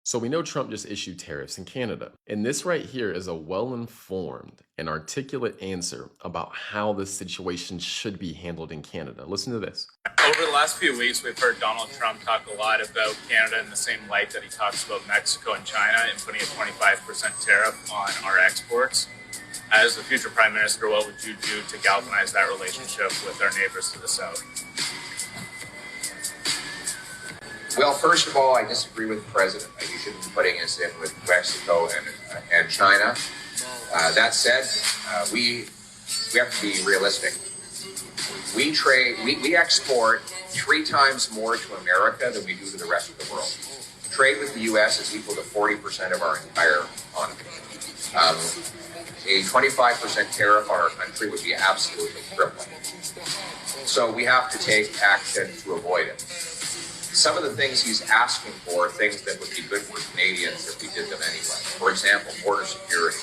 So we know Trump just issued tariffs in Canada. And this right here is a well informed and articulate answer about how this situation should be handled in Canada. Listen to this. Over the last few weeks, we've heard Donald Trump talk a lot about Canada in the same light that he talks about Mexico and China and putting a 25% tariff on our exports. As the future Prime Minister, what would you do to galvanize that relationship with our neighbors to the south? Well, first of all, I disagree with the president. He shouldn't be putting us in with Mexico and China. That said, we have to be realistic. We export 3 times more to America than we do to the rest of the world. Trade with the U.S. is equal to 40% of our entire economy. A 25% tariff on our country would be absolutely crippling. So we have to take action to avoid it. Some of the things he's asking for are things that would be good for Canadians if we did them anyway. For example, border security.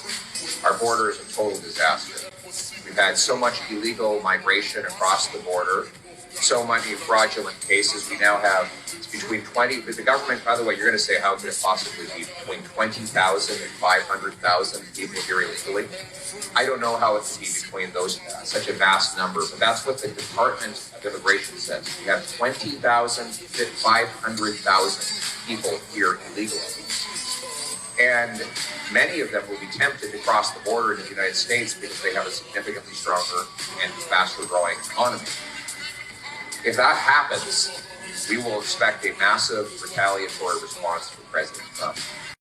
Our border is a total disaster. We've had so much illegal migration across the border, so many fraudulent cases. We now have between 20, the government, by the way, you're going to say how could it possibly be between 20,000 and 500,000 people here illegally? I don't know how it could be between those, such a vast number, but that's what the Department of Immigration says. We have 20,000 to 500,000 people here illegally. And many of them will be tempted to cross the border into the United States because they have a significantly stronger and faster growing economy. If that happens, we will expect a massive retaliatory response from President Trump.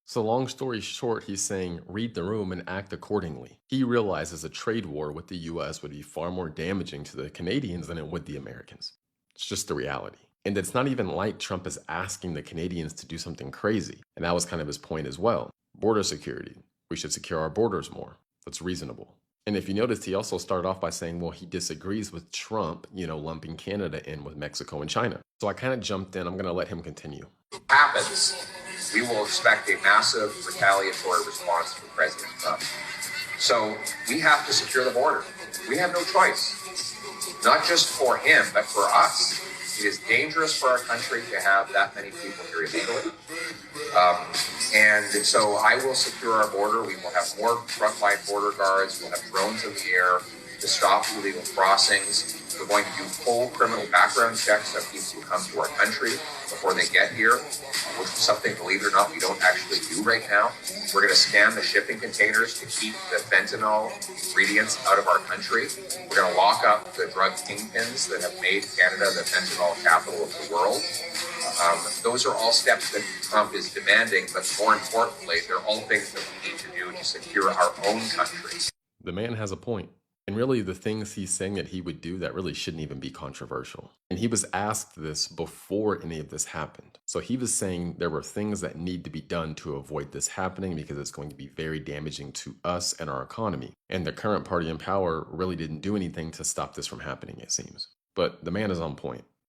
So, long story short, he's saying read the room and act accordingly. He realizes a trade war with the US would be far more damaging to the Canadians than it would the Americans. It's just the reality. And it's not even like Trump is asking the Canadians to do something crazy. And that was kind of his point as well. Border security. We should secure our borders more. That's reasonable. And if you noticed, he also started off by saying, well, he disagrees with Trump, lumping Canada in with Mexico and China. So I kind of jumped in. I'm going to let him continue. Happens, we will expect a massive retaliatory response from President Trump. So we have to secure the border. We have no choice. Not just for him, but for us. It is dangerous for our country to have that many people here illegally. And so I will secure our border. We will have more frontline border guards. We'll have drones in the air to stop illegal crossings. We're going to do full criminal background checks of people who come to our country before they get here, which is something, believe it or not, we don't actually do right now. We're going to scan the shipping containers to keep the fentanyl ingredients out of our country. We're going to lock up the drug kingpins that have made Canada the fentanyl capital of the world. Those are all steps that Trump is demanding, but more importantly, they're all things that we need to do to secure our own country. The man has a point. And really, the things he's saying that he would do, that really shouldn't even be controversial. And he was asked this before any of this happened. So he was saying there were things that need to be done to avoid this happening because it's going to be very damaging to us and our economy. And the current party in power really didn't do anything to stop this from happening, it seems. But the man is on point.